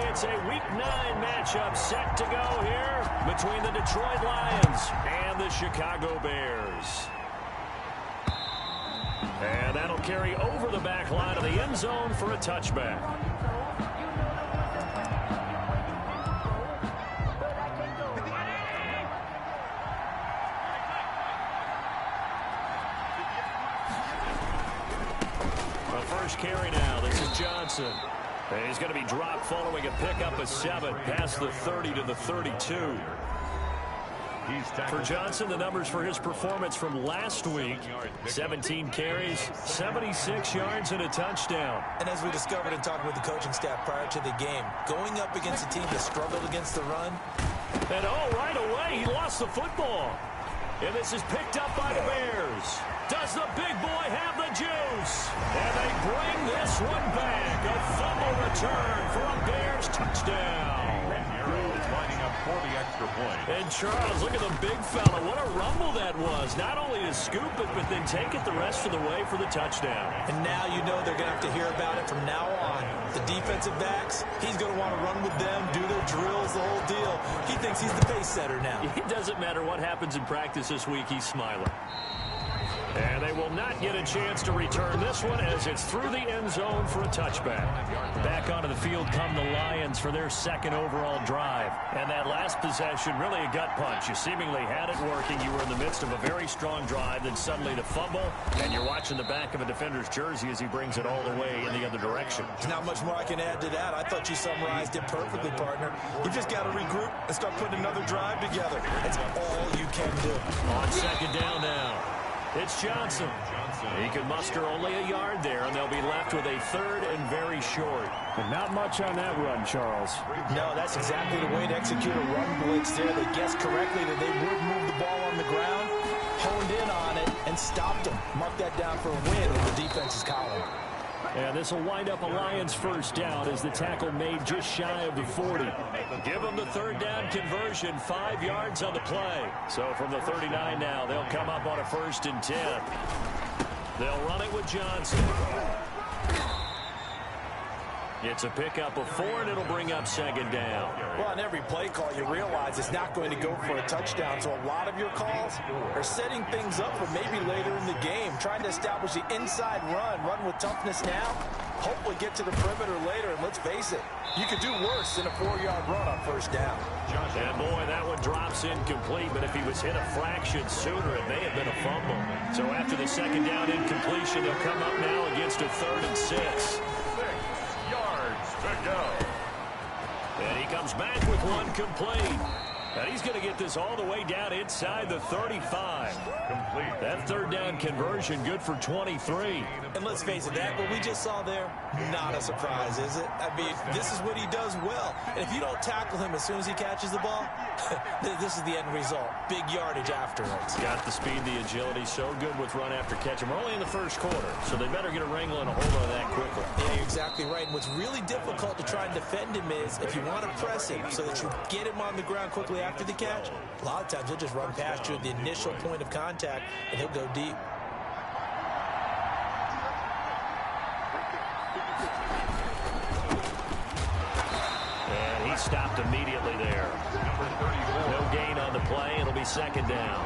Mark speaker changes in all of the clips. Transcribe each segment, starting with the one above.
Speaker 1: It's a Week 9 matchup set to go here between the Detroit Lions and the Chicago Bears. And that'll carry over the back line of the end zone for a touchback. The first carry now. This is Johnson. And he's going to be dropped following a pickup of 7 past the 30 to the 32. For Johnson, the numbers for his performance from last week: 17 carries, 76 yards, and a touchdown.
Speaker 2: And as we discovered in talking with the coaching staff prior to the game, going up against a team that struggled against the run.
Speaker 1: And right away, he lost the football. And this is picked up by the Bears. Does the big boy have the juice? And they bring this one back. A fumble return for a Bears touchdown.
Speaker 3: Lining up for the extra point.
Speaker 1: And Charles, look at the big fella. What a rumble that was. Not only to scoop it, but then take it the rest of the way for the touchdown.
Speaker 2: And now you know they're going to have to hear about it from now on. The defensive backs, he's going to want to run with them, do their drills, the whole deal. He thinks he's the pace setter now.
Speaker 1: It doesn't matter what happens in practice this week, he's smiling. And they will not get a chance to return this one as it's through the end zone for a touchback. Back onto the field come the Lions for their second overall drive. And that last possession, really a gut punch. You seemingly had it working. You were in the midst of a very strong drive, then suddenly the fumble, and you're watching the back of a defender's jersey as he brings it all the way in the other direction.
Speaker 2: There's not much more I can add to that. I thought you summarized it perfectly, partner. You just got to regroup and start putting another drive together. That's all you can do.
Speaker 1: On second down now. It's Johnson. He can muster only a yard there, and they'll be left with a third and very short.
Speaker 4: And not much on that run, Charles.
Speaker 2: No, that's exactly the way to execute a run blitz there. They guessed correctly that they would move the ball on the ground, honed in on it, and stopped them. Mark that down for a win in the defense's column.
Speaker 1: And this will wind up a Lions first down as the tackle made just shy of the 40. Give them the third down conversion, 5 yards on the play. So from the 39 now, they'll come up on a 1st and 10. They'll run it with Johnson. It's a pickup of 4, and it'll bring up second down.
Speaker 2: Well, on every play call, you realize it's not going to go for a touchdown. So a lot of your calls are setting things up for maybe later in the game, trying to establish the inside run with toughness now, hopefully get to the perimeter later. And let's face it, you could do worse than a 4-yard run on first down.
Speaker 1: And boy, that one drops incomplete, but if he was hit a fraction sooner, it may have been a fumble. So after the second down incompletion, they'll come up now against a 3rd and 6.
Speaker 3: To go.
Speaker 1: And he comes back with one complete. And he's going to get this all the way down inside the 35.
Speaker 3: Complete.
Speaker 1: That third down conversion good for 23.
Speaker 2: And let's face it, that what we just saw there, not a surprise, is it? I mean, this is what he does well. And if you don't tackle him as soon as he catches the ball, this is the end result. Big yardage afterwards.
Speaker 1: Got the speed, the agility, so good with run after catch. And we're only in the first quarter, so they better get a wrangle and a hold on that quickly.
Speaker 2: Yeah, you're exactly right. And what's really difficult to try and defend him is if you want to press him so that you get him on the ground quickly after the catch, a lot of times he'll just run past you at the initial point of contact, and he'll go deep.
Speaker 1: And he stopped immediately there. No gain on the play. It'll be second down.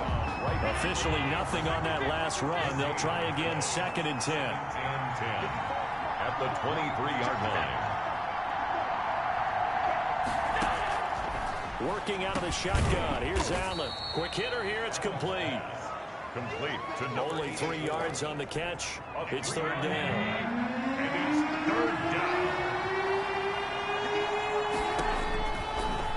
Speaker 1: Officially nothing on that last run. They'll try again, 2nd and 10.
Speaker 3: At the 23-yard line.
Speaker 1: Working out of the shotgun. Here's Allen. Quick hitter here. It's complete.
Speaker 3: Complete to
Speaker 1: Only 3 yards on the catch. It's 3rd down.
Speaker 3: And it's 3rd down.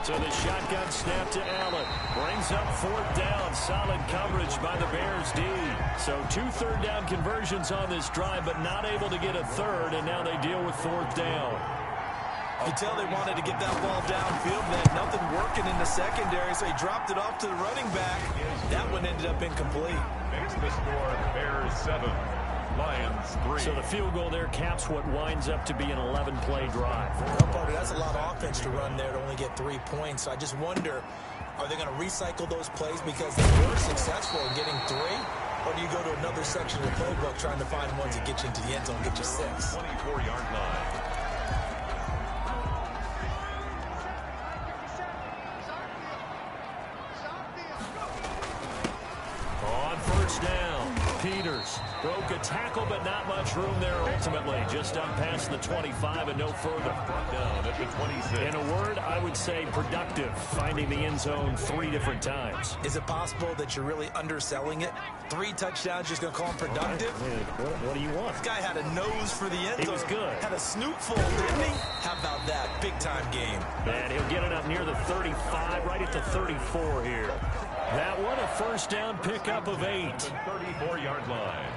Speaker 1: So the shotgun snap to Allen. Brings up 4th down. Solid coverage by the Bears D. So 2 third down conversions on this drive, but not able to get a third, and now they deal with 4th down.
Speaker 2: You could tell they wanted to get that ball downfield. They had nothing working in the secondary, so he dropped it off to the running back. That one ended up incomplete.
Speaker 3: Makes the score Bears 7, Lions 3.
Speaker 1: So the field goal there caps what winds up to be an 11-play drive.
Speaker 2: Well, partner, that's a lot of offense to run there to only get 3 points. So I just wonder, are they going to recycle those plays because they were successful in getting 3? Or do you go to another section of the playbook trying to find ones that get you into the end zone and get you 6?
Speaker 3: 24-yard line.
Speaker 1: Peters. Broke a tackle, but not much room there ultimately. Just up past the 25 and no further.
Speaker 3: Down at the 26.
Speaker 1: In a word, I would say productive, finding the end zone 3 different times.
Speaker 2: Is it possible that you're really underselling it? 3 touchdowns, just going to call him productive?
Speaker 1: What do you want?
Speaker 2: This guy had a nose for the end zone.
Speaker 1: He was good.
Speaker 2: Had a snootful, didn't he? How about that? Big-time game.
Speaker 1: And he'll get it up near the 35, right at the 34 here. That one, a first down pickup of 8.
Speaker 3: 34-yard line.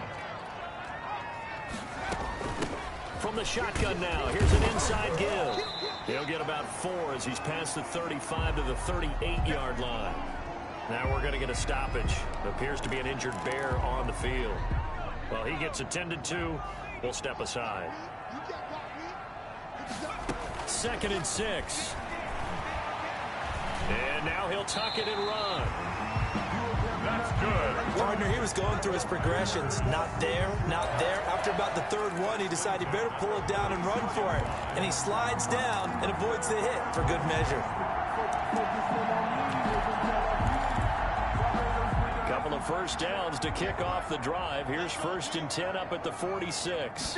Speaker 1: From the shotgun now, here's an inside give. He'll get about 4 as he's past the 35 to the 38-yard line. Now we're going to get a stoppage. It appears to be an injured Bear on the field. Well, he gets attended to. We'll step aside. 2nd and 6. And now he'll tuck it and run.
Speaker 3: That's good.
Speaker 2: Partner, he was going through his progressions. Not there, not there. After about the 3rd one, he decided he better pull it down and run for it. And he slides down and avoids the hit for good measure.
Speaker 1: Couple of first downs to kick off the drive. Here's 1st and 10 up at the 46.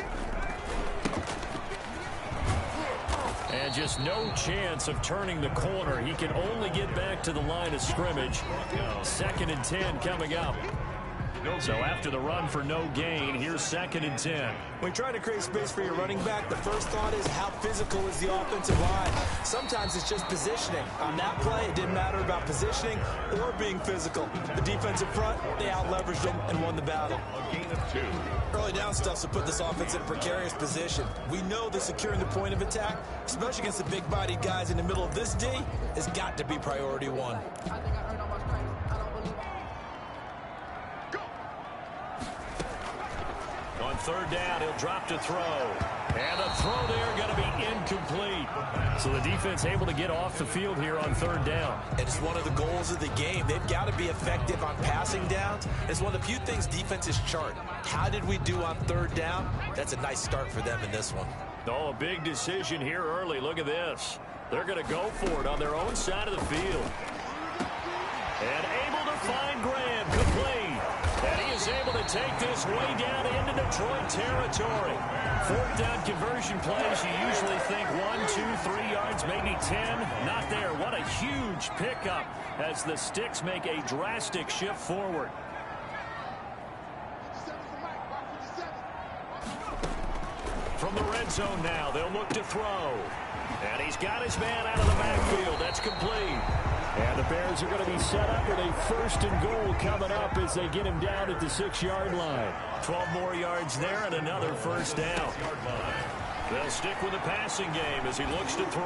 Speaker 1: And just no chance of turning the corner. He can only get back to the line of scrimmage. 2nd and 10 coming up. So after the run for no gain, here's 2nd and 10.
Speaker 2: When you try to create space for your running back, the first thought is how physical is the offensive line. Sometimes it's just positioning. On that play, it didn't matter about positioning or being physical. The defensive front, they out-leveraged them and won the battle.
Speaker 3: A gain of 2.
Speaker 2: Early down stuff's to put this offense in a precarious position. We know that securing the point of attack, especially against the big-bodied guys in the middle of this D, has got to be priority 1.
Speaker 1: On 3rd down, he'll drop to throw. And the throw there going to be incomplete. So the defense able to get off the field here on 3rd down.
Speaker 2: And it's one of the goals of the game. They've got to be effective on passing downs. It's one of the few things defenses chart. How did we do on 3rd down? That's a nice start for them in this one.
Speaker 1: Oh, a big decision here early. Look at this. They're going to go for it on their own side of the field. And able to find Graham, complete. And he is able to take this way down into Detroit territory. 4th down conversion plays, you usually think 1, 2, 3 yards, maybe 10. Not there. What a huge pickup as the Sticks make a drastic shift forward. From the red zone now, they'll look to throw. And he's got his man out of the backfield. That's complete. And the Bears are going to be set up with a 1st and goal coming up as they get him down at the 6-yard line. 12 more yards there and another first down. They'll stick with the passing game as he looks to throw.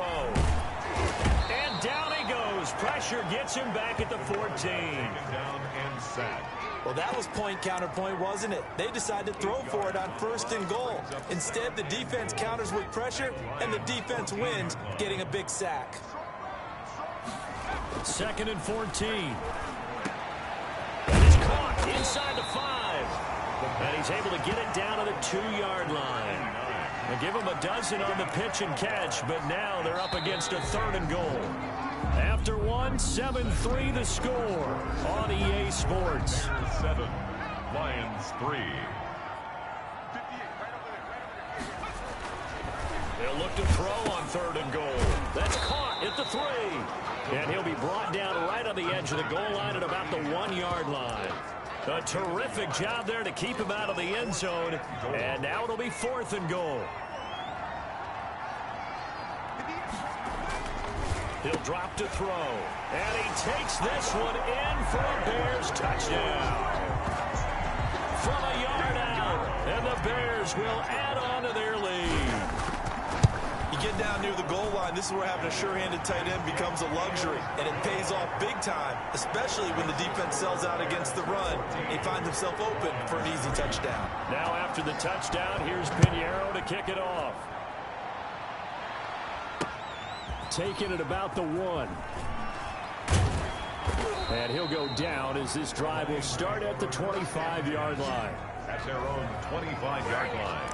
Speaker 1: And down he goes. Pressure gets him back at the 14.
Speaker 3: Down and sacked.
Speaker 2: Well, that was point counterpoint, wasn't it? They decided to throw for it on 1st and goal. Instead, the defense counters with pressure, and the defense wins, getting a big sack.
Speaker 1: 2nd and 14. And he's caught inside the 5. And he's able to get it down to the 2-yard line. They give him a dozen on the pitch and catch, but now they're up against a 3rd and goal. After one, 7-3 the score on EA Sports.
Speaker 3: 7, Lions 3.
Speaker 1: They'll look to throw on 3rd and goal. That's caught at the 3. And he'll be brought down right on the edge of the goal line at about the 1-yard line. A terrific job there to keep him out of the end zone. And now it'll be 4th and goal. He'll drop to throw. And he takes this one in for a Bears touchdown. From a yard out. And the Bears will add on to their lead.
Speaker 2: You get down near the goal line, this is where having a sure-handed tight end becomes a luxury, and it pays off big time, especially when the defense sells out against the run. He finds himself open for an easy touchdown.
Speaker 1: Now after the touchdown, here's Pinheiro to kick it off. Taking it about the 1. And he'll go down as this drive will start at the 25-yard line.
Speaker 3: At their own 25-yard line.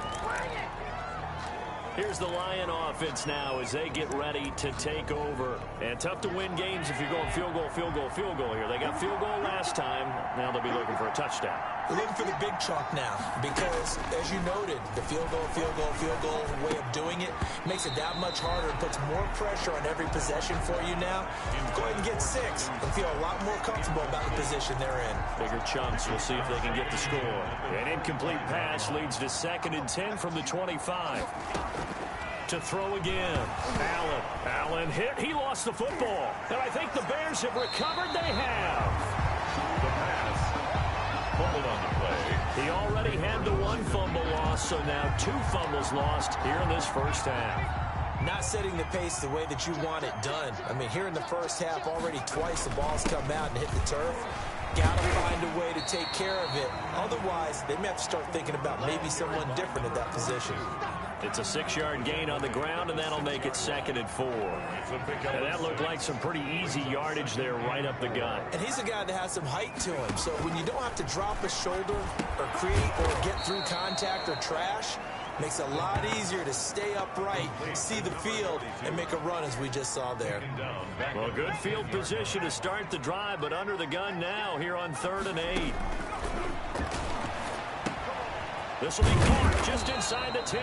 Speaker 1: Here's the Lion offense now as they get ready to take over. And tough to win games if you're going field goal, field goal, field goal here. They got field goal last time. Now they'll be looking for a touchdown.
Speaker 2: We're looking for the big chunk now because, as you noted, the field goal way of doing it makes it that much harder and puts more pressure on every possession for you now. Go ahead and get 6 and feel a lot more comfortable about the position they're in.
Speaker 1: Bigger chunks. We'll see if they can get the score. An incomplete pass leads to 2nd and 10 from the 25. To throw again. Allen hit. He lost the football. And I think the Bears have recovered. They have.
Speaker 3: The pass. Fumbled on the play.
Speaker 1: He already had the 1 fumble loss, so now 2 fumbles lost here in this first half.
Speaker 2: Not setting the pace the way that you want it done. I mean, here in the first half, already twice the ball's come out and hit the turf. Got to find a way to take care of it. Otherwise, they may have to start thinking about maybe someone different at that position.
Speaker 1: It's a 6-yard gain on the ground, and that'll make it 2nd and 4. And that looked like some pretty easy yardage there right up the gut.
Speaker 2: And he's a guy that has some height to him. So when you don't have to drop a shoulder or create or get through contact or trash, makes it a lot easier to stay upright, see the field, and make a run as we just saw there.
Speaker 1: Well, good field position to start the drive, but under the gun now here on 3rd and 8. This will be caught just inside the 10.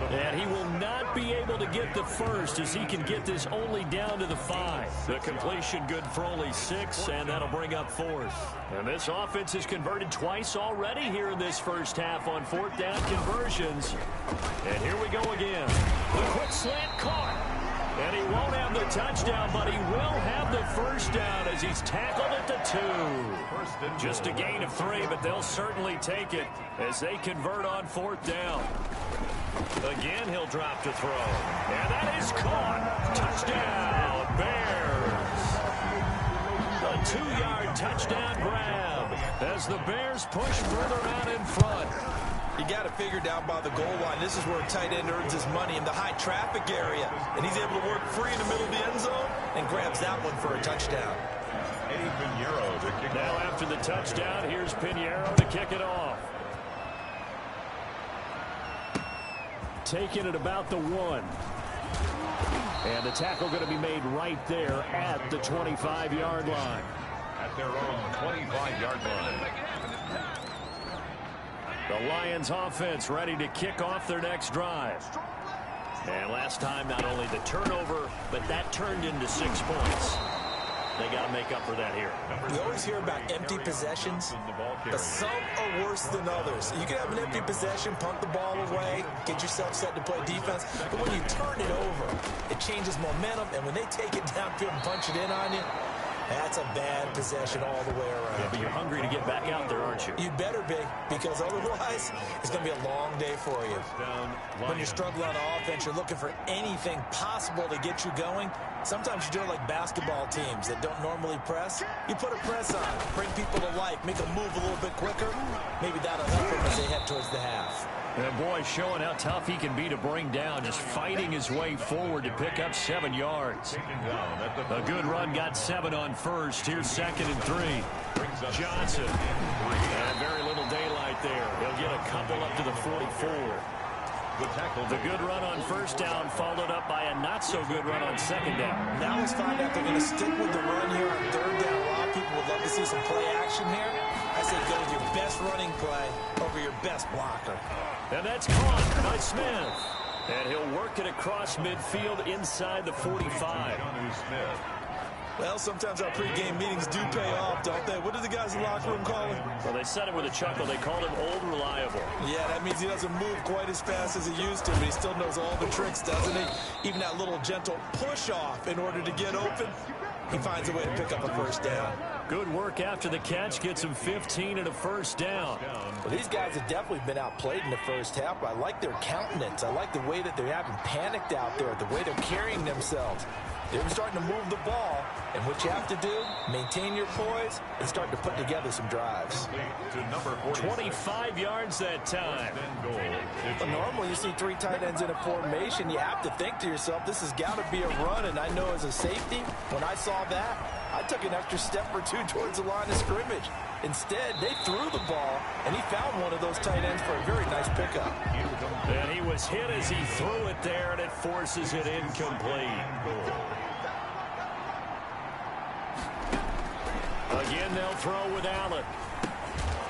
Speaker 1: And he will not be able to get the first as he can get this only down to the 5. The completion good for only 6, and that'll bring up 4th. And this offense has converted twice already here in this first half on 4th down conversions. And here we go again. The quick slant caught. And he won't have the touchdown, but he will have the first down as he's tackled at the 2. Just a gain of 3, but they'll certainly take it as they convert on 4th down. Again, he'll drop to throw. And that is caught. Touchdown, Bears. A 2-yard touchdown grab as the Bears push further out in front.
Speaker 2: You got to figure down by the goal line. This is where a tight end earns his money in the high traffic area. And he's able to work free in the middle of the end zone and grabs that one for a touchdown.
Speaker 1: Now after the touchdown, here's Pinheiro to kick it off. Taking it about the 1. And the tackle going to be made right there at the 25-yard line.
Speaker 3: At their own 25-yard line.
Speaker 1: The Lions offense ready to kick off their next drive. And last time, not only the turnover, but that turned into 6 points. They got to make up for that here.
Speaker 2: We always hear about empty possessions, but some are worse than others. You can have an empty possession, punt the ball away, get yourself set to play defense, but when you turn it over, it changes momentum, and when they take it downfield and punch it in on you, that's a bad possession all the way around.
Speaker 1: Yeah, but you're hungry to get back out there, aren't you?
Speaker 2: You better be, because otherwise, it's going to be a long day for you. When you're struggling on offense, you're looking for anything possible to get you going. Sometimes you do it like basketball teams that don't normally press. You put a press on, bring people to life, make them move a little bit quicker. Maybe that'll help them as they head towards the half.
Speaker 1: And boy, showing how tough he can be to bring down, just fighting his way forward to pick up 7 yards. A good run, got 7 on first. Here's 2nd and 3. Johnson. And very little daylight there. He'll get a couple up to the 44. The good run on first down followed up by a not-so-good run on 2nd down.
Speaker 2: Now let's find out they're going to stick with the run here on 3rd down. A lot of people would love to see some play action here. I say go with your best running play over your best blocker.
Speaker 1: And that's caught by Smith. And he'll work it across midfield inside the 45.
Speaker 2: Well, sometimes our pregame meetings do pay off, don't they? What do the guys in the locker room call him?
Speaker 1: Well, they said it with a chuckle. They called him Old Reliable.
Speaker 2: Yeah, that means he doesn't move quite as fast as he used to, but he still knows all the tricks, doesn't he? Even that little gentle push-off in order to get open, he finds a way to pick up a first down.
Speaker 1: Good work after the catch. Gets him 15 and a first down.
Speaker 2: Well, these guys have definitely been outplayed in the first half. I like their countenance. I like the way that they haven't panicked out there, the way they're carrying themselves. They're starting to move the ball, and what you have to do, maintain your poise and start to put together some drives.
Speaker 1: 25 yards that time.
Speaker 2: Well, normally you see 3 tight ends in a formation. You have to think to yourself, this has got to be a run, and I know as a safety, when I saw that, I took an extra step or 2 towards the line of scrimmage. Instead, they threw the ball, and he found one of those tight ends for a very nice pickup.
Speaker 1: And he was hit as he threw it there, and it forces it incomplete. Again, they'll throw with Allen.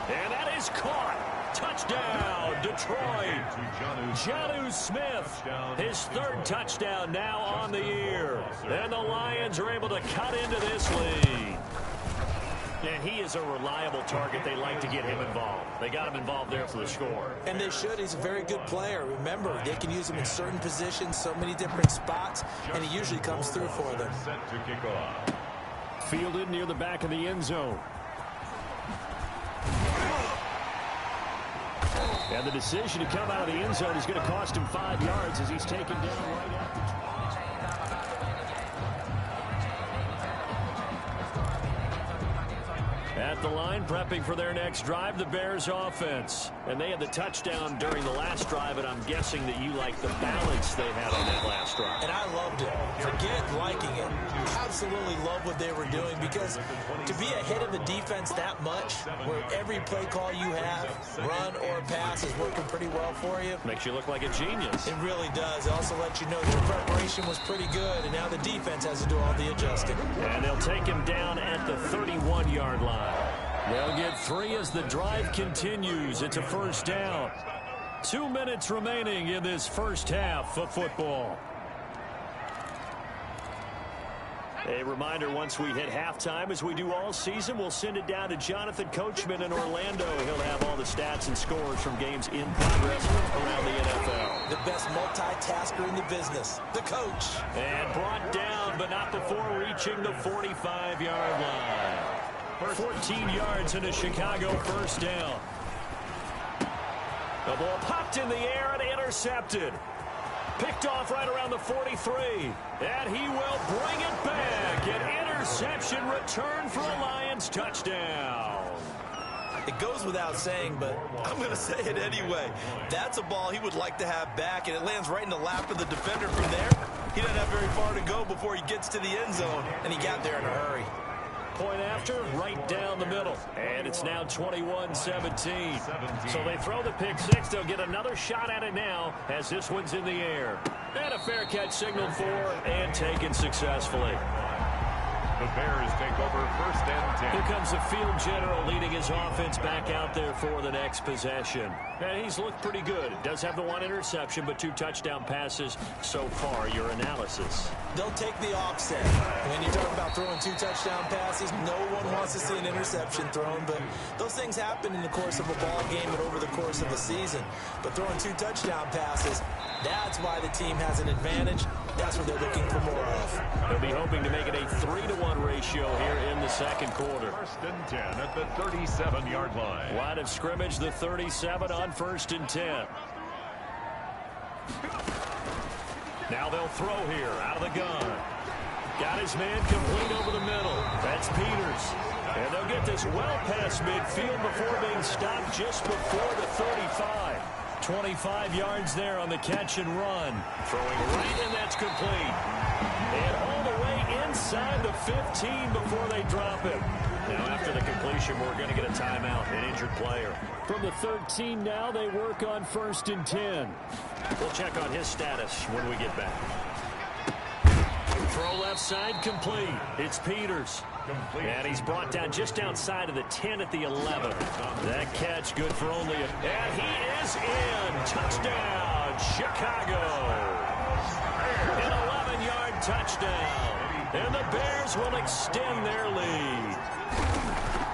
Speaker 1: And that is caught. Touchdown, Detroit. Jonnu Smith, his third touchdown now on the year. And the Lions are able to cut into this lead. And he is a reliable target. They like to get him involved. They got him involved there for the score.
Speaker 2: And they should. He's a very good player. Remember, they can use him in certain positions, so many different spots, and he usually comes through for them.
Speaker 3: Set to kick off.
Speaker 4: Fielded near the back of the end zone. And the decision to come out of the end zone is going to cost him 5 yards as he's taken down right at the 20. At the line, prepping for their next drive, the Bears offense. And they had the touchdown during the last drive, and I'm guessing that you like the balance they had on that last drive.
Speaker 2: And I loved it. Forget liking it. Absolutely love what they were doing, because to be ahead of the defense that much, where every play call you have, run or pass, is working pretty well for you.
Speaker 1: Makes you look like a genius.
Speaker 2: It really does. It also lets you know your preparation was pretty good, and now the defense has to do all the adjusting.
Speaker 1: And they'll take him down at the 31-yard line. They'll get 3 as the drive continues. It's a first down. 2 minutes remaining in this first half of football. A reminder, once we hit halftime, as we do all season, we'll send it down to Jonathan Coachman in Orlando. He'll have all the stats and scores from games in progress around the NFL.
Speaker 2: The best multitasker in the business, the coach.
Speaker 1: And brought down, but not before reaching the 45-yard line. 14 yards in a Chicago first down. The ball popped in the air and intercepted. Picked off right around the 43. And he will bring it back. An interception return for a Lions touchdown.
Speaker 2: It goes without saying, but I'm going to say it anyway. That's a ball he would like to have back, and it lands right in the lap of the defender from there. He doesn't have very far to go before he gets to the end zone, and he got there in a hurry.
Speaker 1: Point after, right down the middle. And it's now 21-17. So they throw the pick six. They'll get another shot at it now as this one's in the air. And a fair catch signaled for and taken successfully.
Speaker 3: The Bears take over first and 10.
Speaker 1: Here comes the field general leading his offense back out there for the next possession. And he's looked pretty good. Does have the 1 interception, but 2 touchdown passes so far. Your analysis?
Speaker 2: They'll take the offset. When you talk about throwing 2 touchdown passes, no one wants to see an interception thrown, but those things happen in the course of a ball game and over the course of a season. But throwing 2 touchdown passes, that's why the team has an advantage. That's what they're looking for more of.
Speaker 1: They'll be hoping to make it a 3-to-1 ratio here in the second quarter.
Speaker 3: First and 10 at the 37-yard line.
Speaker 1: Line of scrimmage, the 37 on first and 10. Now they'll throw here out of the gun. Got his man complete over the middle. That's Peters. And they'll get this well past midfield before being stopped just before the 35. 25 yards there on the catch and run. Throwing right, and that's complete. And all the way inside the 15 before they drop him. Now after the completion, we're going to get a timeout, an injured player.
Speaker 4: From the 13 now, they work on first and 10.
Speaker 1: We'll check on his status when we get back. Throw left side complete. It's Peters. And he's brought down just outside of the 10 at the 11. That catch good for only a... And he is in. Touchdown, Chicago. An 11-yard touchdown. And the Bears will extend their lead.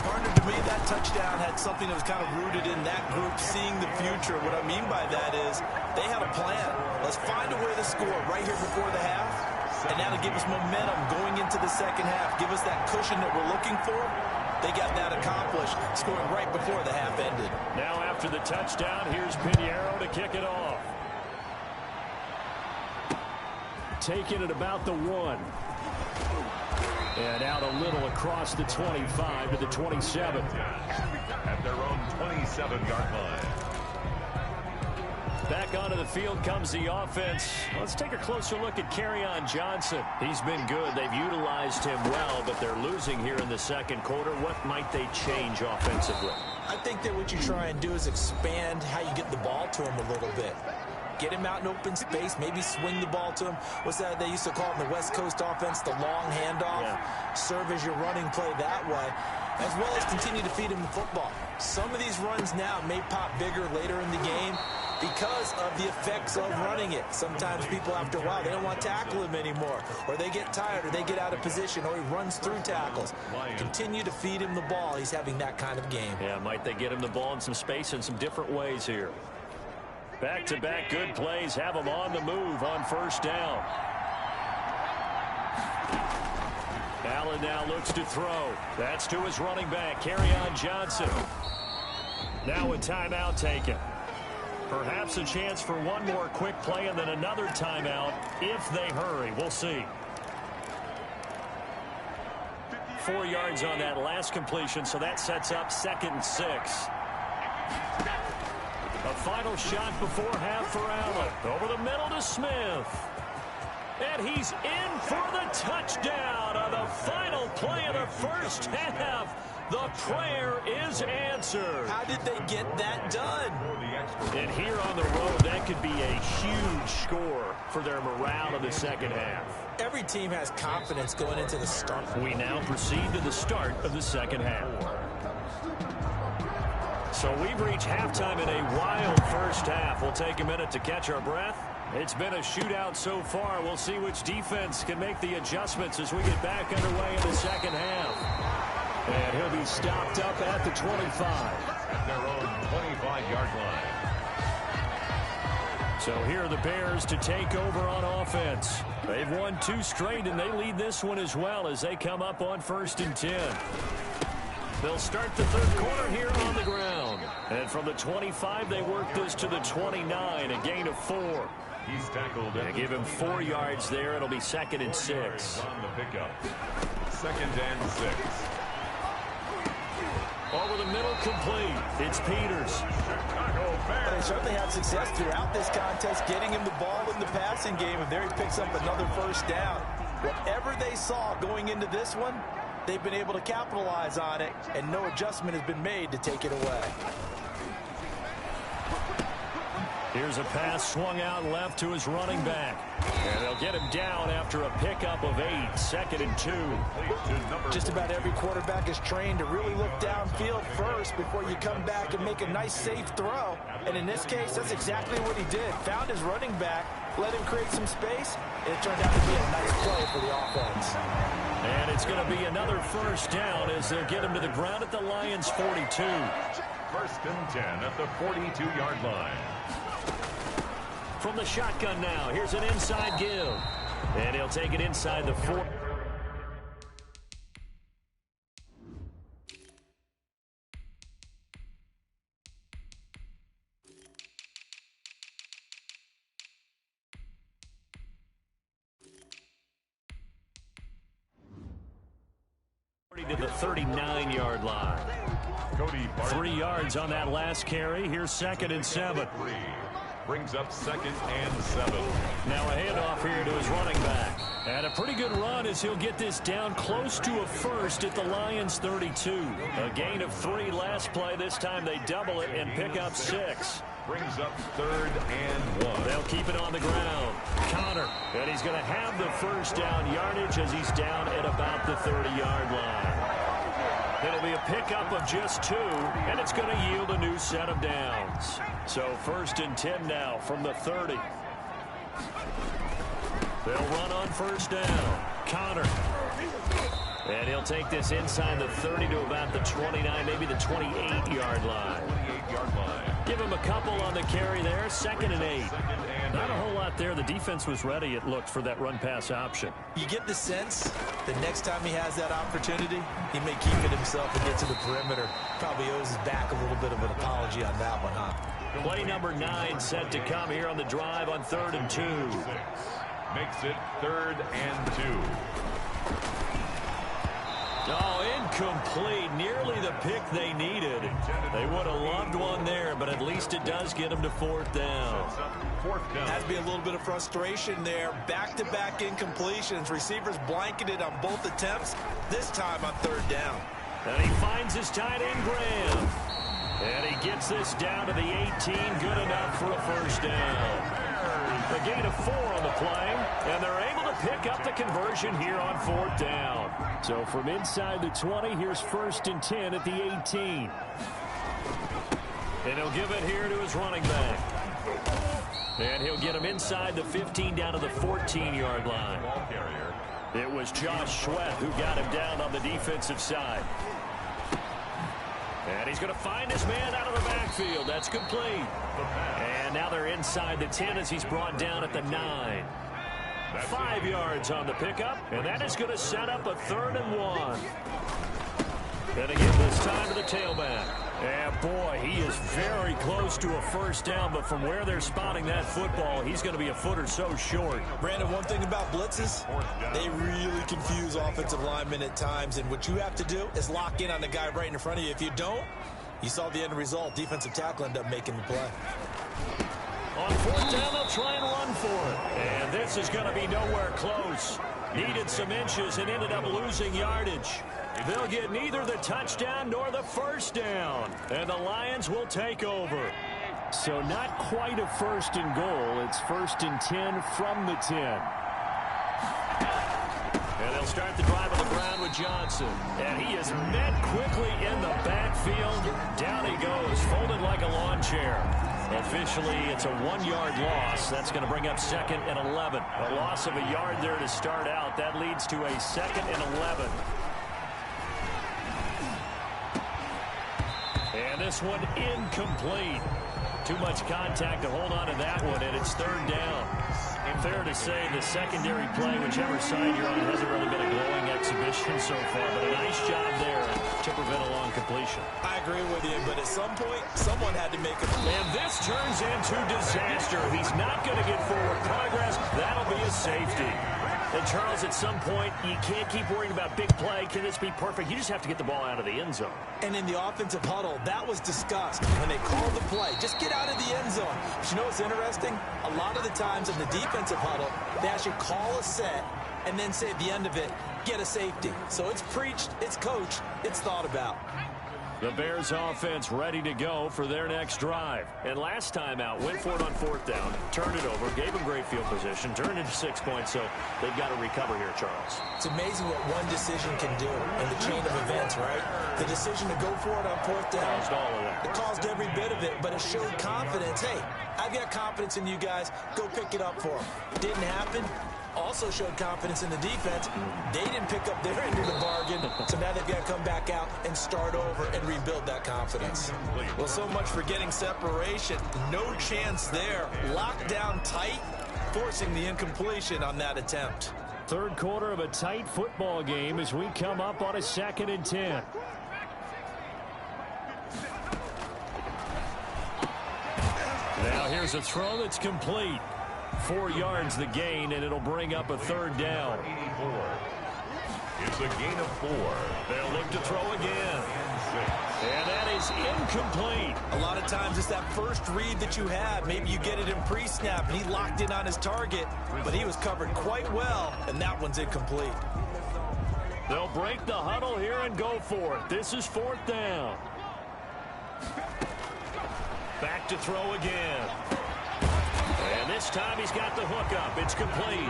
Speaker 2: Partner, to me, that touchdown had something that was kind of rooted in that group seeing the future. What I mean by that is they had a plan. Let's find a way to score right here before the half. And that'll give us momentum going into the second half. Give us that cushion that we're looking for. They got that accomplished, scoring right before the half ended.
Speaker 1: Now after the touchdown, here's Pinheiro to kick it off.
Speaker 4: Taking it about the 1. And out a little across the 25 to the 27.
Speaker 3: At their own 27-yard line.
Speaker 1: Back onto the field comes the offense. Let's take a closer look at Kerryon Johnson. He's been good. They've utilized him well, but they're losing here in the second quarter. What might they change offensively?
Speaker 2: I think that what you try and do is expand how you get the ball to him a little bit. Get him out in open space, maybe swing the ball to him. What's that they used to call in the West Coast offense, the long handoff? Yeah. Serve as your running play that way, as well as continue to feed him the football. Some of these runs now may pop bigger later in the game because of the effects of running it. Sometimes people, after a while, they don't want to tackle him anymore, or they get tired, or they get out of position, or he runs through tackles. Continue to feed him the ball. He's having that kind of game.
Speaker 1: Yeah, might they get him the ball in some space in some different ways here. Back-to-back good plays have him on the move on first down. Allen now looks to throw. That's to his running back, Kerryon Johnson. Now a timeout taken. Perhaps a chance for one more quick play and then another timeout if they hurry. We'll see. 4 yards on that last completion, so that sets up 2nd and 6. A final shot before half for Allen. Over the middle to Smith. And he's in for the touchdown on the final play of the first half. The prayer is answered.
Speaker 2: How did they get that done?
Speaker 1: And here on the road, that could be a huge score for their morale in the second half.
Speaker 2: Every team has confidence going into the start.
Speaker 1: We now proceed to the start of the second half. So we've reached halftime in a wild first half. We'll take a minute to catch our breath. It's been a shootout so far. We'll see which defense can make the adjustments as we get back underway in the second half. And he'll be stopped up at the 25.
Speaker 3: At their own 25-yard line.
Speaker 1: So here are the Bears to take over on offense. They've won 2 straight, and they lead this one as well as they come up on 1st and 10. They'll start the third quarter here on the ground. And from the 25, they work this to the 29, a gain of 4.
Speaker 3: He's tackled.
Speaker 1: They give him 4 yards there. It'll be 2nd and 6.
Speaker 3: On the pickup. 2nd and 6.
Speaker 1: Over the middle, complete. It's Peters.
Speaker 2: They certainly had success throughout this contest, getting him the ball in the passing game, and there he picks up another first down. Whatever they saw going into this one, they've been able to capitalize on it, and no adjustment has been made to take it away.
Speaker 1: Here's a pass swung out left to his running back. And they'll get him down after a pickup of 8, 2nd and 2.
Speaker 2: Just about every quarterback is trained to really look downfield first before you come back and make a nice, safe throw. And in this case, that's exactly what he did. Found his running back, let him create some space, and it turned out to be a nice play for the offense.
Speaker 1: And it's going to be another first down as they'll get him to the ground at the Lions' 42.
Speaker 3: 1st and 10 at the 42-yard line.
Speaker 1: From the shotgun now, here's an inside give. And he'll take it inside the 4. To the 39-yard line. 3 yards on that last carry. Here's 2nd and 7.
Speaker 3: Brings up 2nd and 7.
Speaker 1: Now a handoff here to his running back. And a pretty good run as he'll get this down close to a first at the Lions' 32. A gain of 3 last play. This time they double it and pick up 6.
Speaker 3: Brings up 3rd and 1.
Speaker 1: They'll keep it on the ground. Connor. And he's going to have the first down yardage as he's down at about the 30-yard line. It'll be a pickup of just 2, and it's going to yield a new set of downs. So 1st and 10 now from the 30. They'll run on first down. Connor. And he'll take this inside the 30 to about the 29, maybe the 28-yard line.
Speaker 3: 28-yard line.
Speaker 1: Give him a couple on the carry there. 2nd and 8. Not a whole lot there. The defense was ready, it looked, for that run-pass option.
Speaker 2: You get the sense the next time he has that opportunity, he may keep it himself and get to the perimeter. Probably owes his back a little bit of an apology on that one, huh?
Speaker 1: Play number 9 set to come here on the drive on 3rd and 2.
Speaker 3: Makes it 3rd and 2.
Speaker 1: Oh, incomplete. Nearly the pick they needed. They would have loved one there, but at least it does get them to 4th down.
Speaker 2: Has to be a little bit of frustration there. Back-to-back incompletions. Receivers blanketed on both attempts, this time on 3rd down.
Speaker 1: And he finds his tight end, Graham. And he gets this down to the 18. Good enough for a first down. A gain of 4 on the play, and they're able to pick up the conversion here on 4th down.
Speaker 4: So from inside the 20, here's 1st and 10 at the 18.
Speaker 1: And he'll give it here to his running back. And he'll get him inside the 15 down to the 14-yard line. It was Josh Sweat who got him down on the defensive side. And he's going to find his man out of the backfield. That's complete. And now they're inside the 10 as he's brought down at the 9. 5 yards on the pickup, and that is going to set up a 3rd and 1. And again this time to the tailback. And boy, he is very close to a 1st down, but from where they're spotting that football, he's going to be a foot or so short.
Speaker 2: Brandon, one thing about blitzes, they really confuse offensive linemen at times, and what you have to do is lock in on the guy right in front of you. If you don't, you saw the end result. Defensive tackle ended up making the play.
Speaker 1: On 4th down, they'll try and run for it. And this is going to be nowhere close. Needed some inches and ended up losing yardage. They'll get neither the touchdown nor the 1st down. And the Lions will take over.
Speaker 4: So not quite a 1st and goal. It's 1st and 10 from the 10.
Speaker 1: And they'll start the drive on the ground with Johnson. And he is met quickly in the backfield. Down he goes, folded like a lawn chair. Officially, it's a 1-yard loss. That's going to bring up 2nd and 11. A loss of a yard there to start out. That leads to a 2nd and 11. And this one incomplete. Too much contact to hold on to that one, and it's 3rd down. Fair to say the secondary play, whichever side you're on, hasn't really been a glowing exhibition so far, but a nice job there to prevent a long completion.
Speaker 2: I agree with you, but at some point, someone had to make a play.
Speaker 1: And this turns into disaster. He's not going to get forward progress. That'll be a safety. And, Charles, at some point, you can't keep worrying about big play. Can this be perfect? You just have to get the ball out of the end zone.
Speaker 2: And in the offensive huddle, that was discussed when they called the play. Just get out of the end zone. But you know what's interesting? A lot of the times in the defensive huddle, they actually call a set and then say at the end of it, get a safety. So it's preached, it's coached, it's thought about.
Speaker 1: The Bears offense ready to go for their next drive. And last time out, went for it on 4th down, turned it over, gave them great field position, turned into 6 points, so they've got to recover here, Charles.
Speaker 2: It's amazing what one decision can do in the chain of events, right? The decision to go for it on 4th down.
Speaker 1: Caused all of that.
Speaker 2: It caused every bit of it, but it showed confidence. Hey, I've got confidence in you guys. Go pick it up for them. Didn't happen. Also showed confidence in the defense. They didn't pick up their end of the bargain, so now they've got to come back out and start over and rebuild that confidence. Well, so much for getting separation. No chance there. Locked down tight, forcing the incompletion on that attempt.
Speaker 4: 3rd quarter of a tight football game as we come up on a 2nd and 10.
Speaker 1: Now here's a throw that's complete. 4 yards the gain, and it'll bring up a 3rd down.
Speaker 3: It's a gain of 4.
Speaker 1: They'll look to throw again. And that is incomplete.
Speaker 2: A lot of times it's that first read that you have. Maybe you get it in pre-snap, and he locked in on his target, but he was covered quite well, and that one's incomplete.
Speaker 1: They'll break the huddle here and go for it. This is 4th down. Back to throw again. And this time he's got the hook up. It's complete.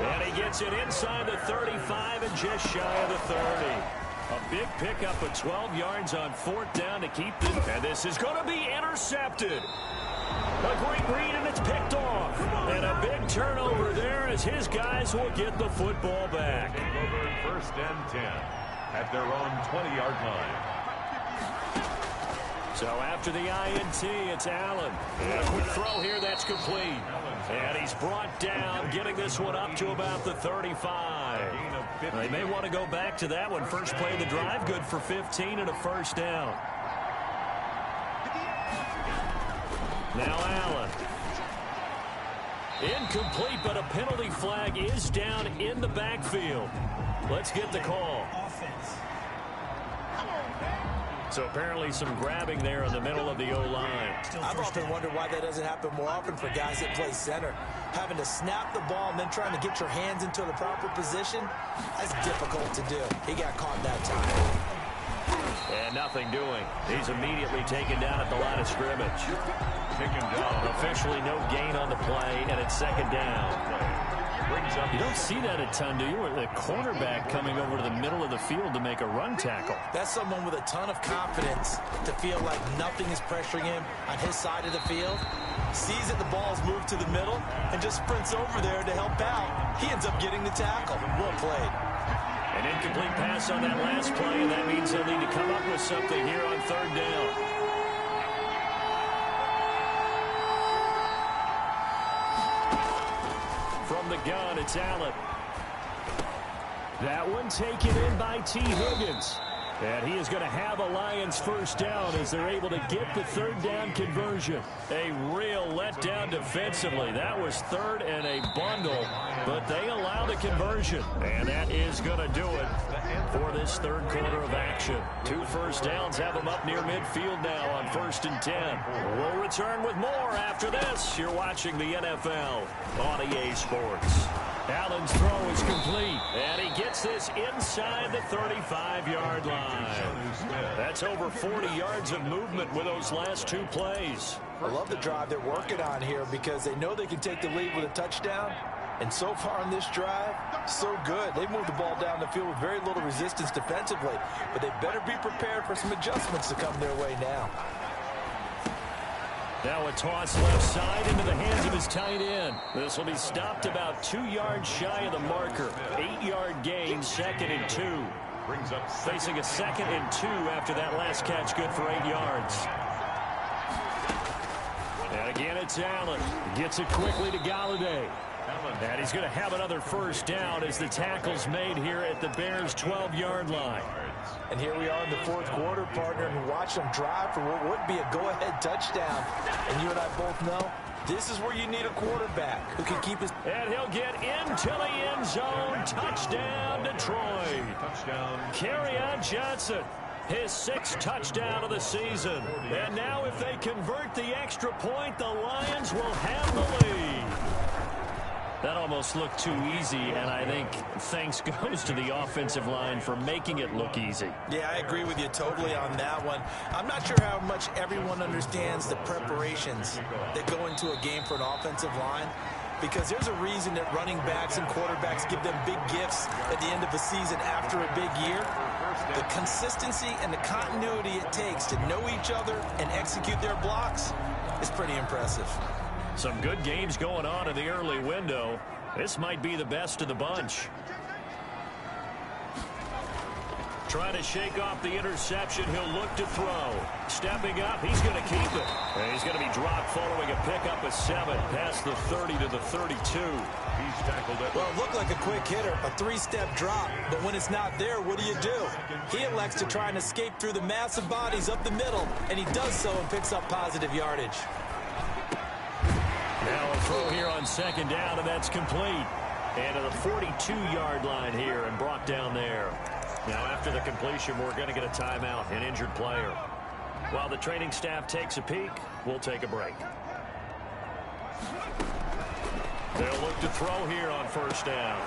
Speaker 1: And he gets it inside the 35 and just shy of the 30. A big pickup of 12 yards on 4th down to keep this. And this is going to be intercepted. A great read, and it's picked off. And a big turnover there as his guys will get the football back.
Speaker 3: Over 1st and 10 at their own 20-yard line.
Speaker 1: So after the INT, it's Allen. And a quick throw here, that's complete. And he's brought down, getting this one up to about the 35. They may want to go back to that one. First play of the drive, good for 15 and a 1st down. Now Allen. Incomplete, but a penalty flag is down in the backfield. Let's get the call. So apparently some grabbing there in the middle of the O-line.
Speaker 2: I've often wondered why that doesn't happen more often for guys that play center. Having to snap the ball and then trying to get your hands into the proper position, that's difficult to do. He got caught that time.
Speaker 1: And nothing doing. He's immediately taken down at the line of scrimmage.
Speaker 3: Taken down.
Speaker 1: Officially no gain on the play, and it's second down.
Speaker 3: Brings up.
Speaker 4: You don't see that a ton, do you? The cornerback coming over to the middle of the field to make a run tackle.
Speaker 2: That's someone with a ton of confidence to feel like nothing is pressuring him on his side of the field. Sees that the ball's moved to the middle and just sprints over there to help out. He ends up getting the tackle. Well played.
Speaker 1: An incomplete pass on that last play, and that means they'll need to come up with something here on third down. From the gun, it's Allen.
Speaker 4: That one taken in by T. Higgins. And he is going to have a Lions first down as they're able to get the third down conversion.
Speaker 1: A real letdown defensively. That was third and a bundle, but they allow the conversion. And that is going to do it for this third quarter of action. 2 first downs have them up near midfield now on 1st and 10. We'll return with more after this. You're watching the NFL on EA Sports.
Speaker 4: Allen's throw is complete.
Speaker 1: And he gets this inside the 35-yard line. That's over 40 yards of movement with those last 2 plays.
Speaker 2: I love the drive they're working on here because they know they can take the lead with a touchdown. And so far in this drive, so good. They moved the ball down the field with very little resistance defensively. But they better be prepared for some adjustments to come their way now.
Speaker 1: Now a toss left side into the hands of his tight end. This will be stopped about 2 yards shy of the marker. 8-yard gain, 2nd and 2.
Speaker 3: Brings up
Speaker 1: Facing a 2nd and 2 after that last catch, good for 8 yards. And again, it's Allen.
Speaker 4: Gets it quickly to Galladay.
Speaker 1: And he's going to have another first down as the tackle's made here at the Bears' 12-yard line.
Speaker 2: And here we are in the 4th quarter, partner, and watch them drive for what would be a go-ahead touchdown. And you and I both know this is where you need a quarterback who can keep his...
Speaker 1: And he'll get into the end zone. Touchdown, Detroit.
Speaker 3: touchdown.
Speaker 1: Kerryon Johnson, his 6th touchdown of the season. And now if they convert the extra point, the Lions will have the lead. That almost looked too easy, and I think thanks goes to the offensive line for making it look easy.
Speaker 2: Yeah, I agree with you totally on that one. I'm not sure how much everyone understands the preparations that go into a game for an offensive line, because there's a reason that running backs and quarterbacks give them big gifts at the end of the season after a big year. The consistency and the continuity it takes to know each other and execute their blocks is pretty impressive.
Speaker 1: Some good games going on in the early window. This might be the best of the bunch. Trying to shake off the interception. He'll look to throw. Stepping up, he's going to keep it. And he's going to be dropped following a pickup of 7 past the 30 to the 32.
Speaker 3: He's tackled it.
Speaker 2: Well, it looked like a quick hitter, a 3-step drop. But when it's not there, what do? He elects to try and escape through the massive bodies up the middle, and he does so and picks up positive yardage.
Speaker 1: Now a throw here on 2nd down, and that's complete. And to the 42-yard line here and brought down there. Now after the completion, we're going to get a timeout, an injured player. While the training staff takes a peek, we'll take a break. They'll look to throw here on 1st down.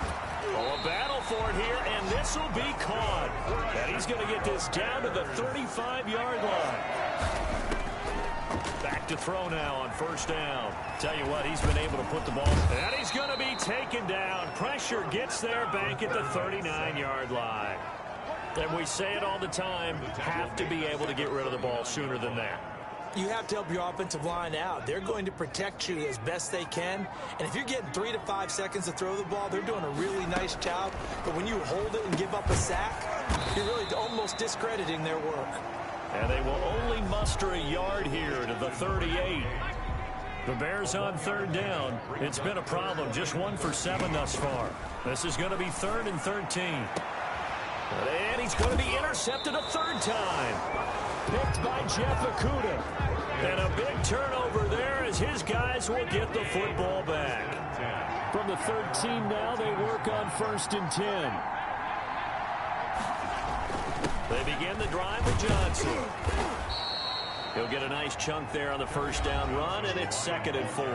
Speaker 1: Oh, a battle for it here, and this will be caught. And he's going to get this down to the 35-yard line. Back to throw now on 1st down. Tell you what, he's been able to put the ball. And he's going to be taken down. Pressure gets there back at the 39-yard line. And we say it all the time, have to be able to get rid of the ball sooner than that.
Speaker 2: You have to help your offensive line out. They're going to protect you as best they can. And if you're getting 3 to 5 seconds to throw the ball, they're doing a really nice job. But when you hold it and give up a sack, you're really almost discrediting their work.
Speaker 1: And they will only muster a yard here to the 38. The Bears on 3rd down. It's been a problem. Just 1 for 7 thus far. This is going to be 3rd and 13. And he's going to be intercepted a 3rd time. Picked by Jeff Okudah. And a big turnover there as his guys will get the football back.
Speaker 4: From the 13 now, they work on 1st and 10.
Speaker 1: They begin the drive with Johnson. He'll get a nice chunk there on the 1st down run, and it's 2nd and 4.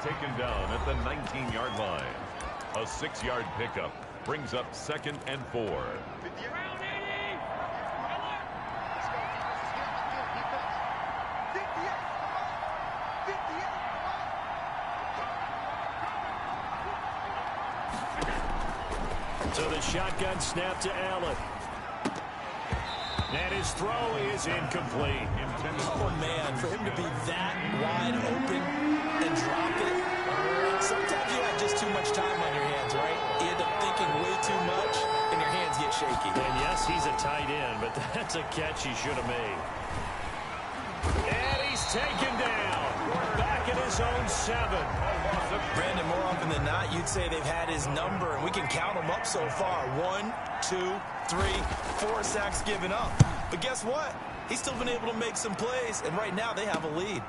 Speaker 3: Taken down at the 19-yard line. A 6-yard pickup brings up 2nd and 4.
Speaker 1: So the shotgun snap to Allen. And his throw is incomplete.
Speaker 2: Oh, man, for him to be that wide open and drop it. Sometimes you have just too much time on your hands, right? You end up thinking way too much, and your hands get shaky.
Speaker 1: And yes, he's a tight end, but that's a catch he should have made. And he's taken down. Back at his own 7.
Speaker 2: Brandon, more often than not, you'd say they've had his number, and we can count them up so far. 1, 2, 3, 4 sacks given up. But guess what? He's still been able to make some plays, and right now they have a lead.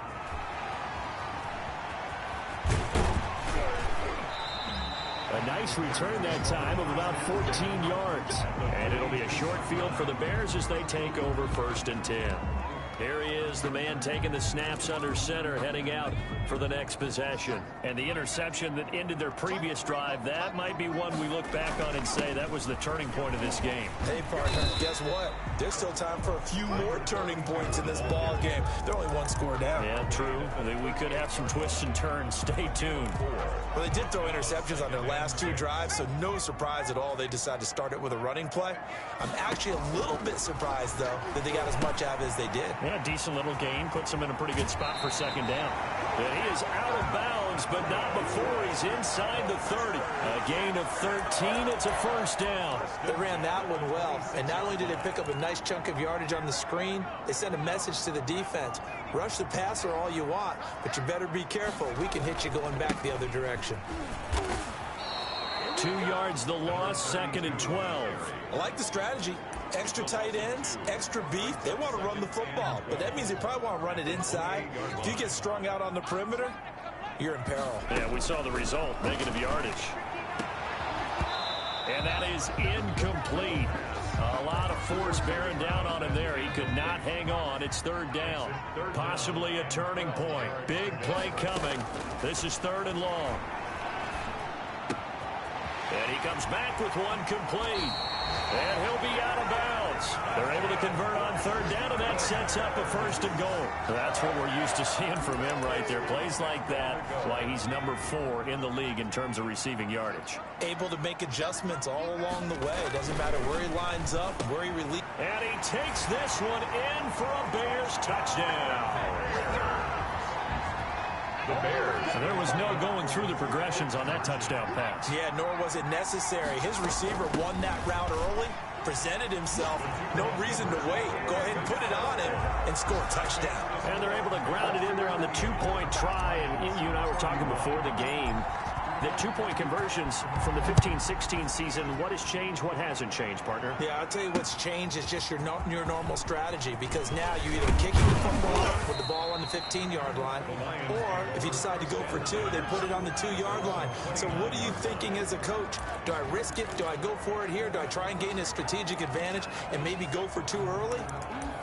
Speaker 1: A nice return that time of about 14 yards. And it'll be a short field for the Bears as they take over 1st and 10. Here he is, the man taking the snaps under center, heading out for the next possession. And the interception that ended their previous drive, that might be one we look back on and say that was the turning point of this game.
Speaker 2: Hey, partner, guess what? There's still time for a few more turning points in this ball game. They're only 1 score down.
Speaker 1: Yeah, true. We could have some twists and turns. Stay tuned.
Speaker 2: Well, they did throw interceptions on their last 2 drives, so no surprise at all they decided to start it with a running play. I'm actually a little bit surprised, though, that they got as much out of it as they did.
Speaker 1: Yeah, decent little gain. Puts him in a pretty good spot for 2nd down. And he is out of bounds, but not before he's inside the 30. A gain of 13. It's a 1st down.
Speaker 2: They ran that one well, and not only did they pick up a nice chunk of yardage on the screen, they sent a message to the defense. Rush the passer all you want, but you better be careful. We can hit you going back the other direction.
Speaker 1: 2 yards the loss, 2nd and 12.
Speaker 2: I like the strategy. Extra tight ends, extra beef. They want to run the football, but that means they probably want to run it inside. If you get strung out on the perimeter, you're in peril.
Speaker 1: Yeah, we saw the result, negative yardage. And that is incomplete. A lot of force bearing down on him there. He could not hang on. It's 3rd down. Possibly a turning point. Big play coming. This is 3rd and long. And he comes back with one complete. And he'll be out of bounds. They're able to convert on 3rd down, and that sets up a 1st and goal. That's what we're used to seeing from him right there. Plays like that, why he's number 4 in the league in terms of receiving yardage.
Speaker 2: Able to make adjustments all along the way. Doesn't matter where he lines up, where he releases.
Speaker 1: And he takes this one in for a Bears touchdown.
Speaker 3: The Bears.
Speaker 1: And there was no going through the progressions on that touchdown pass.
Speaker 2: Yeah, nor was it necessary. His receiver won that route early, presented himself. No reason to wait. Go ahead and put it on him and score a touchdown.
Speaker 1: And they're able to ground it in there on the 2-point try. And you and I were talking before the game. The 2-point conversions from the 15-16 season, what has changed, what hasn't changed, partner?
Speaker 2: Yeah, I'll tell you what's changed is just your normal strategy, because now you're either kicking the football up with the ball on the 15-yard line, or if you decide to go for 2, they put it on the 2-yard line. So what are you thinking as a coach? Do I risk it? Do I go for it here? Do I try and gain a strategic advantage and maybe go for 2 early?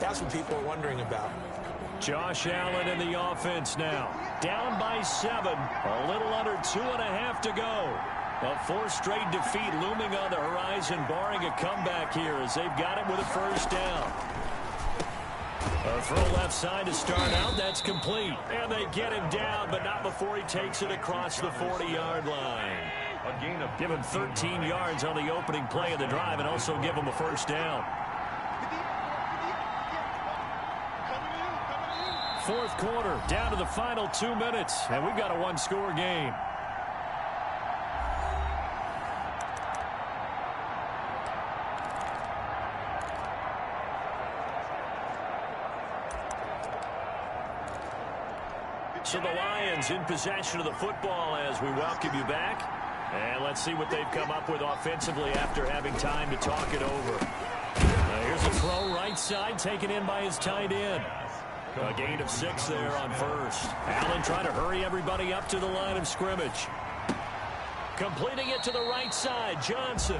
Speaker 2: That's what people are wondering about.
Speaker 1: Josh Allen in the offense now. Down by 7. A little under 2.5 to go. A 4th straight defeat looming on the horizon, barring a comeback here as they've got it with a 1st down. A throw left side to start out. That's complete. And they get him down, but not before he takes it across the 40-yard line. Give him 13 yards on the opening play of the drive and also give him a 1st down. 4th quarter, down to the final 2 minutes, and we've got a 1-score game. So the Lions in possession of the football as we welcome you back. And let's see what they've come up with offensively after having time to talk it over. Here's a throw right side, taken in by his tight end. A gain of 6 there on 1st. Allen trying to hurry everybody up to the line of scrimmage. Completing it to the right side, Johnson.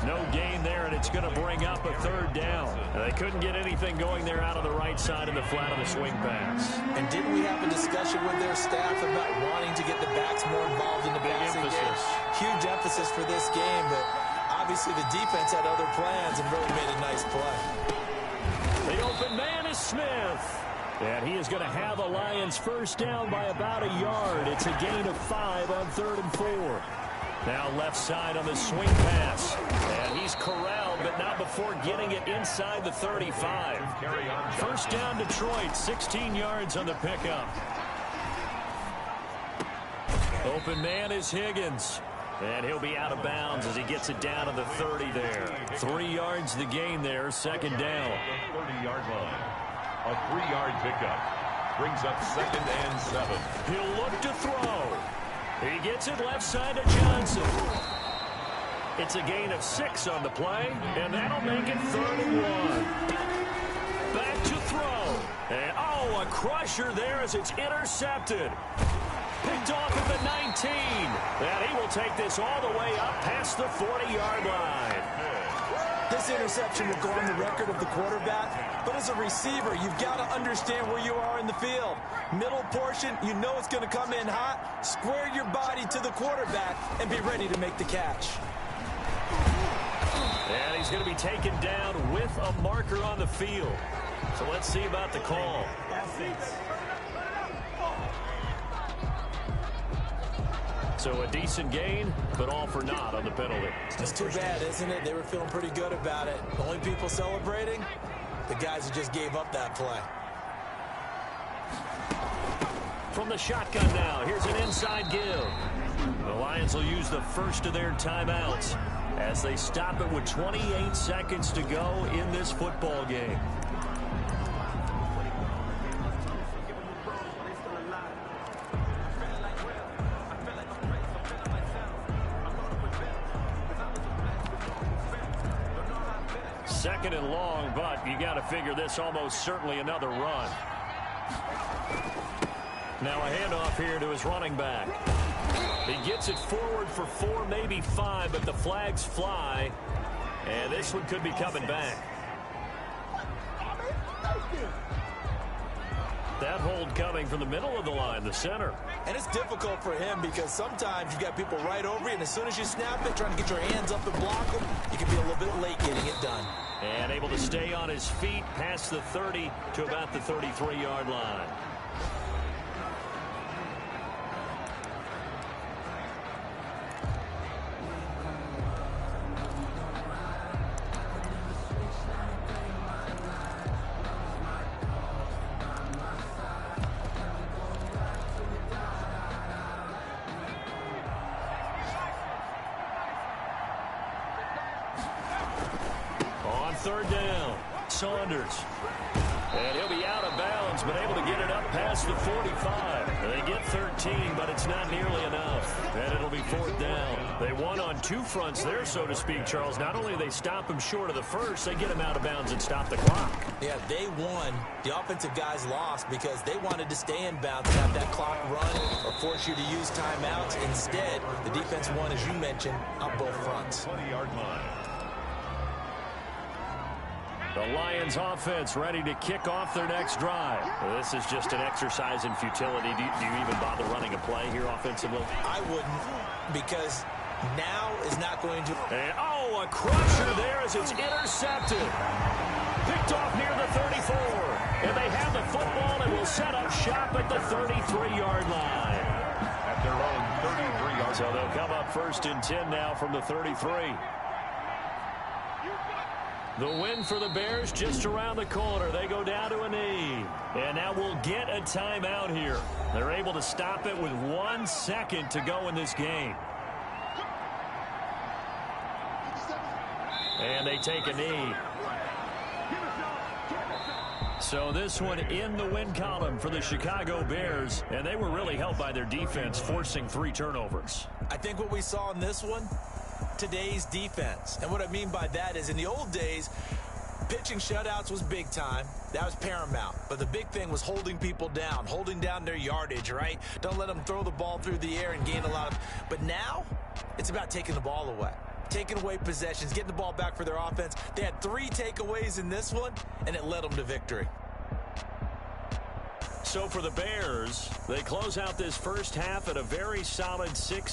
Speaker 1: No gain there, and it's going to bring up a 3rd down. They couldn't get anything going there out of the right side of the flat of the swing pass.
Speaker 2: And didn't we have a discussion with their staff about wanting to get the backs more involved in the passing game? Huge emphasis for this game, but obviously the defense had other plans and really made a nice play.
Speaker 1: The open man is Smith. And he is going to have a Lions 1st down by about a yard. It's a gain of 5 on 3rd and 4. Now left side on the swing pass. And he's corralled, but not before getting it inside the 35. First down, Detroit, 16 yards on the pickup. Open man is Higgins. And he'll be out of bounds as he gets it down to the 30 there. 3 yards the gain there, second down.
Speaker 3: 30-yard line. A 3-yard pickup. Brings up 2nd and 7.
Speaker 1: He'll look to throw. He gets it left side to Johnson. It's a gain of 6 on the play, and that'll make it 3rd and 1. Back to throw. And, a crusher there as it's intercepted. Picked off at the 19. And he will take this all the way up past the 40-yard line.
Speaker 2: This interception will go on the record of the quarterback, but as a receiver, you've got to understand where you are in the field. Middle portion, you know it's going to come in hot. Square your body to the quarterback and be ready to make the catch.
Speaker 1: And he's going to be taken down with a marker on the field. So let's see about the call. So a decent gain, but all for naught on the penalty.
Speaker 2: It's too bad, isn't it? They were feeling pretty good about it. The only people celebrating, the guys who just gave up that play.
Speaker 1: From the shotgun now, here's an inside give. The Lions will use the first of their timeouts as they stop it with 28 seconds to go in this football game. Second and long, but you got to figure this almost certainly another run. Now a handoff here to his running back. He gets it forward for 4, maybe 5, but the flags fly, and this one could be coming back. That hold coming from the middle of the line, the center.
Speaker 2: And it's difficult for him because sometimes you've got people right over you, and as soon as you snap it, trying to get your hands up and block them, you can be a little bit late getting it done.
Speaker 1: And able to stay on his feet past the 30 to about the 33-yard line. Third down, Saunders. And he'll be out of bounds, but able to get it up past the 45. They get 13, but it's not nearly enough. And it'll be 4th down. They won on 2 fronts there, so to speak, Charles. Not only do they stop him short of the first, they get him out of bounds and stop the clock.
Speaker 2: Yeah, they won. The offensive guys lost because they wanted to stay in bounds and have that clock run or force you to use timeouts. Instead, the defense won, as you mentioned, on both fronts.
Speaker 3: 20-yard line.
Speaker 1: The Lions offense ready to kick off their next drive. Well, this is just an exercise in futility. Do you even bother running a play here offensively?
Speaker 2: I wouldn't, because now is not going to...
Speaker 1: And, a crusher there as it's intercepted. Picked off near the 34. And they have the football and will set up shop at the 33-yard line.
Speaker 3: At their own 33-yard line.
Speaker 1: So they'll come up 1st and 10 now from the 33. The win for the Bears just around the corner. They go down to a knee. And now we'll get a timeout here. They're able to stop it with 1 second to go in this game. And they take a knee. So this one in the win column for the Chicago Bears. And they were really helped by their defense, forcing 3 turnovers.
Speaker 2: I think what we saw in this one, today's defense. And what I mean by that is in the old days, pitching shutouts was big time. That was paramount. But the big thing was holding people down, holding down their yardage, right? Don't let them throw the ball through the air and gain a lot of... But now, it's about taking the ball away. Taking away possessions, getting the ball back for their offense. They had 3 takeaways in this one, and it led them to victory.
Speaker 1: So for the Bears, they close out this first half at a very solid 6